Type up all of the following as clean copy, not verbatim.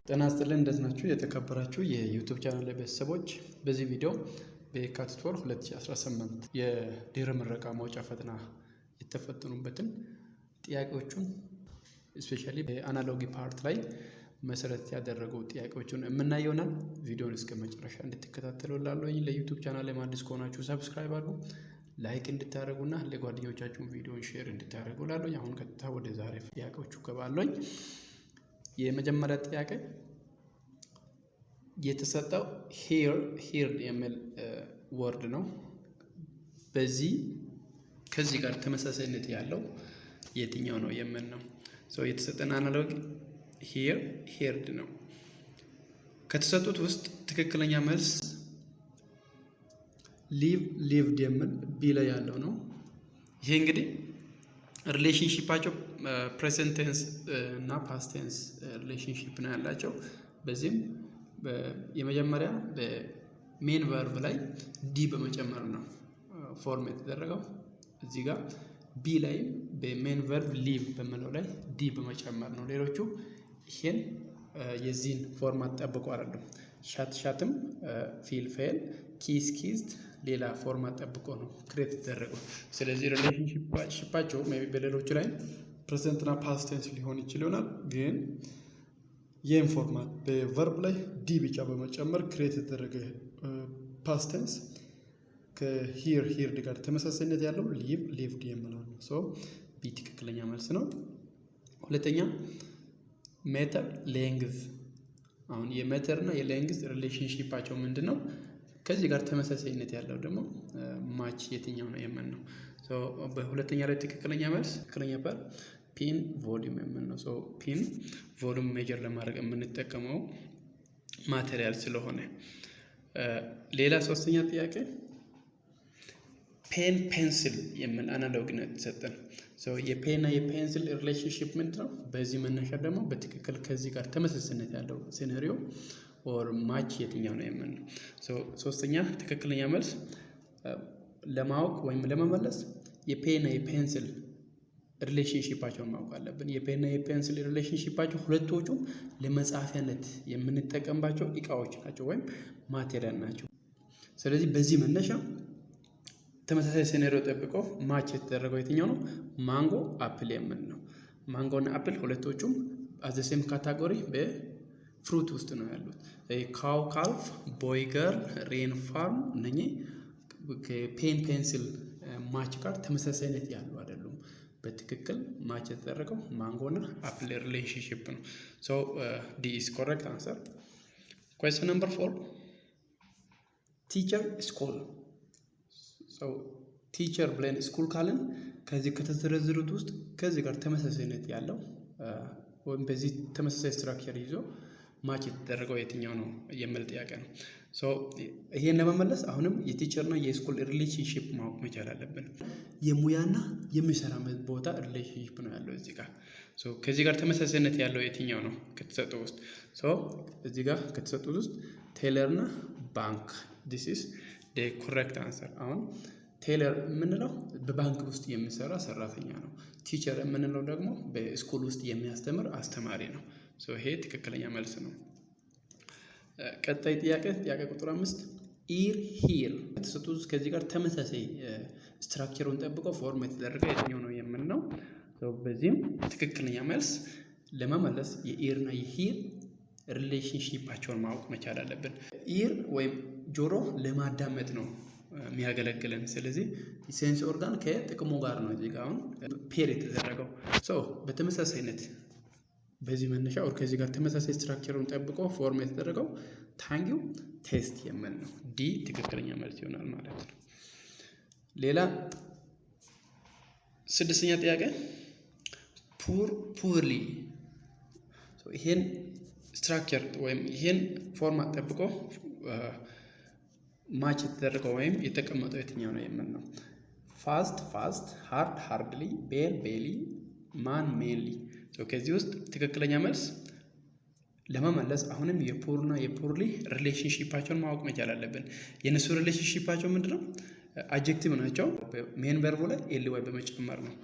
ጤና ይስጥልኝ እንደት ናችሁ? የተከበራችሁ የዩቲዩብ ቻናል ቤተሰቦች፣ በዚህ ቪዲዮ በየካቲት ወር 2018 የድህረ ምረቃ መውጫ ፈተና የተፈተኑበትን ጥያቄዎቹን ስፔሻሊ በአናሎጂ ፓርት ላይ መሰረት ያደረጉ ጥያቄዎችን የምናየው ይሆናል። ቪዲዮውን እስከ መጨረሻ እንድትከታተሉ እላለሁ። ለዩቲዩብ ቻናል ላይ አዲስ ከሆናችሁ ሰብስክራይብ አድርጉ፣ ላይክ እንድታደርጉና ለጓደኞቻችሁ ቪዲዮውን ሼር እንድታደርጉ እላለሁ። አሁን ቀጥታ ወደ ዛሬ ጥያቄዎቹ ገባለሁ። የመጀመሪያ ጥያቄ የተሰጠው ሂርድ የሚል ወርድ ነው። ከዚህ ጋር ተመሳሳይነት ያለው የትኛው ነው የሚል ነው። የተሰጠን አናሎግ ሂርድ ነው። ከተሰጡት ውስጥ ትክክለኛ መልስ ሊቭድ የሚል ቢ ላይ ያለው ነው። ይሄ እንግዲህ ሪሌሽንሺፓቸው ፕሬዘንት ቴንስ እና ፓስት ቴንስ ሪሌሽንሺፕ ነው ያላቸው። በዚህም የመጀመሪያ በሜን ቨርብ ላይ ዲ በመጨመር ነው ፎርም የተደረገው። እዚህ ጋር ቢ ላይ በሜን ቨርብ ሊቭ በሚለው ላይ ዲ በመጨመር ነው። ሌሎቹ ይሄን የዚህን ፎርማት ጠብቆ አይደለም። ሻትም ፊል ፌል ኪስ ኪዝድ ሌላ ፎርማት ጠብቆ ነው ክሬት የተደረገው። ስለዚህ ሪሌሽንሺፓቸው በሌሎቹ ላይ ፕሬዘንት እና ፓስት ቴንስ ሊሆን ይችል ይሆናል። ግን ይህን ፎርማት በቨርብ ላይ ዲ ብቻ በመጨመር ክሬት የተደረገ ፓስት ቴንስ ከሂርድ ጋር ተመሳሳይነት ያለው ሊቭድ የምለው ነው። ሶ ቢ ትክክለኛ መልስ ነው። ሁለተኛ ሜተር ሌንግዝ። አሁን የሜተር እና የሌንግዝ ሪሌሽንሺፓቸው ምንድን ነው? ከዚህ ጋር ተመሳሳይነት ያለው ደግሞ ማች የትኛው ነው የምን ነው። በሁለተኛ ላይ ትክክለኛ መልስ ትክክለኛ ፓር ፒን ቮሊዩም የምን ነው። ፒን ቮሊዩም ሜጀር ለማድረግ የምንጠቀመው ማቴሪያል ስለሆነ። ሌላ ሶስተኛ ጥያቄ ፔን ፔንስል የምን አናሎግ ነው የተሰጠን። የፔን እና የፔንስል ሪሌሽንሺፕ ምንድን ነው? በዚህ መነሻ ደግሞ በትክክል ከዚህ ጋር ተመሳሳይነት ያለው ሲናሪዮ ኦር ማች የትኛው ነው የምን ነው። ሶስተኛ ትክክለኛ መልስ ለማወቅ ወይም ለመመለስ የፔን እና የፔንስል ሪሌሽንሺፓቸውን ማወቅ አለብን። የፔን እና የፔንስል ሪሌሽንሺፓቸው ሁለቶቹም ለመጻፊያነት የምንጠቀምባቸው እቃዎች ናቸው ወይም ማቴሪያል ናቸው። ስለዚህ በዚህ መነሻ ተመሳሳይ ሲናሪዮ ጠብቆ ማች የተደረገው የትኛው ነው? ማንጎ አፕል የምን ነው። ማንጎ እና አፕል ሁለቶቹም አዘሴም ካታጎሪ በፍሩት ውስጥ ነው ያሉት። ካው ካልፍ፣ ቦይ ገርል፣ ሬን ፋርም እነኚህ ከፔን ፔንስል ማች ጋር ተመሳሳይነት ያሉ አይደሉም። በትክክል ማች የተደረገው ማንጎ እና አፕል ሪሌሽንሺፕ ነው። ዲ ኢዝ ኮሬክት አንሰር። ኩዌስችን ነምበር 4 ቲቸር ስኩል። ቲቸር ብለን ስኩል ካልን ከዚህ ከተዘረዘሩት ውስጥ ከዚህ ጋር ተመሳሳይነት ያለው ወይም በዚህ ተመሳሳይ ስትራክቸር ይዞ ማች የተደረገው የትኛው ነው የሚል ጥያቄ ነው። ይሄን ለመመለስ አሁንም የቲቸር እና የስኩል ሪሌሽንሺፕ ማወቅ መቻል አለብን። የሙያና የሚሰራበት ቦታ ሪሌሽንሺፕ ነው ያለው እዚህ ጋር። ከዚህ ጋር ተመሳሳይነት ያለው የትኛው ነው ከተሰጡት ውስጥ? እዚህ ጋር ከተሰጡት ውስጥ ቴለር እና ባንክ this is the correct answer። አሁን ቴለር የምንለው በባንክ ውስጥ የሚሰራ ሰራተኛ ነው። ቲቸር የምንለው ደግሞ በስኩል ውስጥ የሚያስተምር አስተማሪ ነው። ይሄ ትክክለኛ መልስ ነው። ቀጣይ ጥያቄ ቁጥር 5 ኢር ሂር የተሰጡት ከዚህ ጋር ተመሳሳይ ስትራክቸሩን ጠብቀው ፎርም የተደረገ የትኛው ነው የምን ነው። በዚህም ትክክለኛ መልስ ለመመለስ የኢር እና የሂር ሪሌሽንሺፓቸውን ማወቅ መቻል አለብን። ኢር ወይም ጆሮ ለማዳመጥ ነው የሚያገለግለን። ስለዚህ ሴንስ ኦርጋን ከጥቅሙ ጋር ነው እዚህ ጋር አሁን ፔር የተደረገው። በተመሳሳይነት በዚህ መነሻ ኦር ከዚህ ጋር ተመሳሳይ ስትራክቸሩን ጠብቆ ፎርም የተደረገው ታንጊው ቴስት የምን ነው። ዲ ትክክለኛ መልስ ይሆናል ማለት ነው። ሌላ ስድስተኛ ጥያቄ ፑርሊ። ይሄን ስትራክቸር ወይም ይሄን ፎርማት ጠብቆ ማች የተደረገው ወይም የተቀመጠው የትኛው ነው የምን ነው። ፋስት ሃርድ ሃርድሊ፣ ቤል ቤሊ፣ ማን ሜንሊ። ከዚህ ውስጥ ትክክለኛ መልስ ለመመለስ አሁንም የፑርና የፑርሊ ሪሌሽንሺፓቸውን ማወቅ መቻል አለብን። የነሱ ሪሌሽንሺፓቸው ምንድነው? አጀክቲቭ ናቸው። ሜን ቨርቡ ላይ ኤል ዋይ በመጨመር ነው።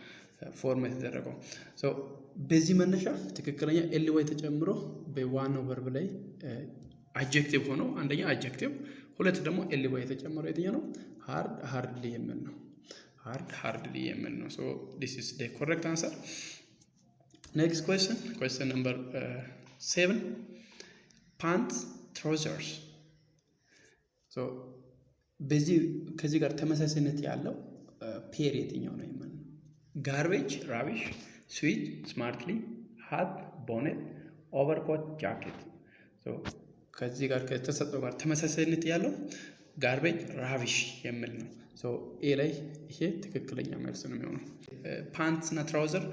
ፎርማት የተደረገው። ሶ በዚህ መነሻ ትክክለኛ ኤልዋይ ተጨምሮ በዋናው ቨርብ ላይ አጀክቲቭ ሆኖ አንደኛ አጀክቲቭ፣ ሁለት ደግሞ ኤልዋይ የተጨመረው የትኛው ነው? ሃርድሊ የሚል ነው። ሃርድሊ የሚል ነው። ሶ ዲስ ኢዝ ዘ ኮሬክት አንሰር። ኔክስት ኩዌስችን ነምበር 7 ፓንትስ ትራውዘርስ። ሶ በዚህ ከዚህ ጋር ተመሳሳይነት ያለው ፔር የትኛው ነው የሚል ነው? ጋርቤጅ ራቢሽ፣ ስዊት ስማርትሊ፣ ሃት ቦኔት፣ ኦቨርኮት ጃኬት። ሶ ከዚህ ጋር ከተሰጠው ጋር ተመሳሳይነት ያለው ጋርቤጅ ራቢሽ የሚል ነው። ሶ ኤ ላይ ይሄ ትክክለኛ መልስ ነው የሚሆነው። ፓንትስ እና ትራውዘር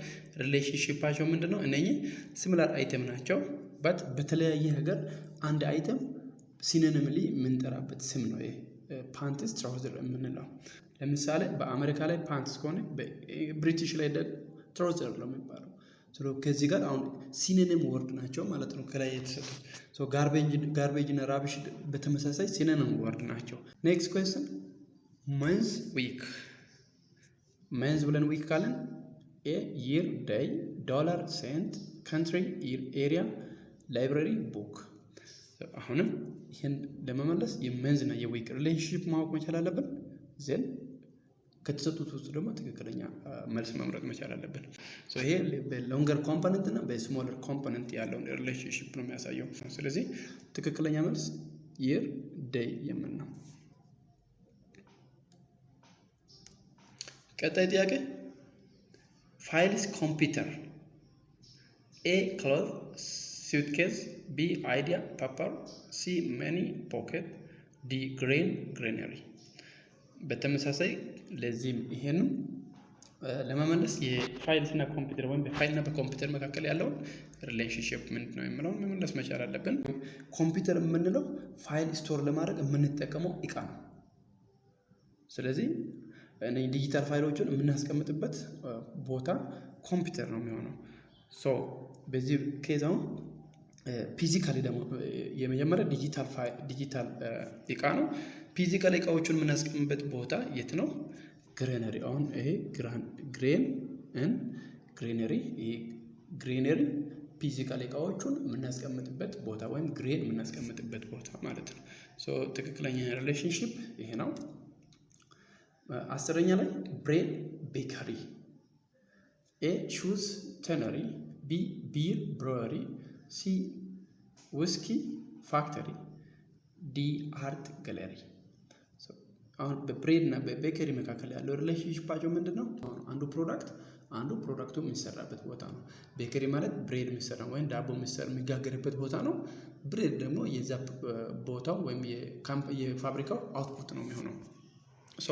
ሪሌሽንሺፓቸው ምንድነው? እነኚህ ሲሚላር አይተም ናቸው፣ በት በተለያየ ሀገር አንድ አይተም ሲኖኒምሊ የምንጠራበት ስም ነው ይሄ ፓንትስ ትራውዘር የምንለው። ለምሳሌ በአሜሪካ ላይ ፓንትስ ከሆነ ብሪቲሽ ላይ ደግሞ ትራውዘር ነው የሚባለው። ሶ ከዚህ ጋር አሁን ሲኖኒም ወርድ ናቸው ማለት ነው ከላይ የተሰጡት። ሶ ጋርቤጅ እና ራቢሽ በተመሳሳይ ሲኖኒም ወርድ ናቸው። ኔክስት ኩዌስችን መንዝ ዊክ። መንዝ ብለን ዊክ ካለን ኤ ይር፣ ዴይ፣ ዶላር፣ ሴንት፣ ካንትሪ፣ ኤሪያ፣ ላይብራሪ፣ ቡክ። አሁንም ይህን ለመመለስ የመንዝ እና የዊክ ሪሌሽንሺፕ ማወቅ መቻል አለብን። ዜን ከተሰጡት ውስጥ ደግሞ ትክክለኛ መልስ መምረጥ መቻል አለብን። ሶ ይሄ በሎንገር ኮምፖነንት እና በስሞለር ኮምፖነንት ያለውን ሪሌሽንሺፕ ነው የሚያሳየው። ስለዚህ ትክክለኛ መልስ ይር ዴይ የምን ነው። ቀጣይ ጥያቄ ፋይልስ ኮምፒውተር፣ ኤ ክሎዝ suitcase, B idea paper, C many pocket, D greenery። በተመሳሳይ ለዚህም ይሄንም ለመመለስ የፋይልስ እና ኮምፒውተር ወይም በፋይል እና በኮምፒውተር መካከል ያለውን ሪሌሽንሺፕ ምንድን ነው የሚለውን መመለስ መቻል አለብን። ኮምፒውተር የምንለው ፋይል ስቶር ለማድረግ የምንጠቀመው እቃ ነው። ስለዚህ እነዚህ ዲጂታል ፋይሎችን የምናስቀምጥበት ቦታ ኮምፒውተር ነው የሚሆነው። ሶ በዚህ ኬዝ አሁን ፊዚካሊ ደግሞ የመጀመሪያ ዲጂታል እቃ ነው። ፊዚካል እቃዎቹን የምናስቀምጥበት ቦታ የት ነው? ግሬነሪ። አሁን ይሄ ግሬነሪ ፊዚካል እቃዎቹን የምናስቀምጥበት ቦታ ወይም ግሬን የምናስቀምጥበት ቦታ ማለት ነው። ሶ ትክክለኛ ሪሌሽንሺፕ ይሄ ነው። 10ኛ ላይ ብሬድ ቤከሪ፣ ኤ ሹዝ ተነሪ፣ ቢ ቢር ብሮወሪ፣ ሲ ውስኪ ፋክተሪ፣ ዲ አርት ጋለሪ። አሁን በብሬድ እና በቤከሪ መካከል ያለው ሪሌሽንሺፓቸው ምንድን ነው? አንዱ ፕሮዳክቱ የሚሰራበት ቦታ ነው። ቤከሪ ማለት ብሬድ የሚሰራ ወይም ዳቦ የሚጋገርበት ቦታ ነው። ብሬድ ደግሞ የዛ ቦታው ወይም የፋብሪካው አውትፑት ነው የሚሆነው። ሶ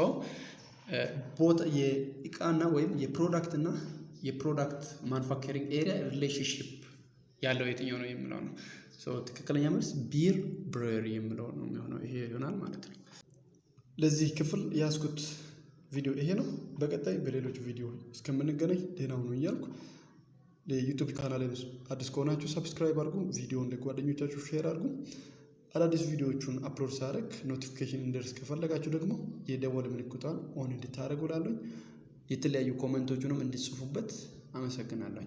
ቦታ የእቃና ወይም የፕሮዳክትና የፕሮዳክት ማኑፋክቸሪንግ ኤሪያ ሪሌሽንሺፕ ያለው የትኛው ነው የሚለው ነው። ሶ ትክክለኛ መልስ ቢር ብሮወሪ የሚለው ነው የሚሆነው። ይሄ ይሆናል ማለት ነው። ለዚህ ክፍል ያስኩት ቪዲዮ ይሄ ነው። በቀጣይ በሌሎች ቪዲዮ እስከምንገናኝ ደህና ሁኑ እያልኩ ለዩቲዩብ ቻናል አዲስ ከሆናችሁ ሰብስክራይብ አድርጉ፣ ቪዲዮውን ለጓደኞቻችሁ ሼር አድርጉ። አዳዲስ ቪዲዮዎቹን አፕሎድ ሳደርግ ኖቲፊኬሽን እንዲደርስ ከፈለጋችሁ ደግሞ የደወል ምልክቷን ኦን እንድታደርጉ ላለኝ የተለያዩ ኮሜንቶችንም እንድጽፉበት አመሰግናለሁ።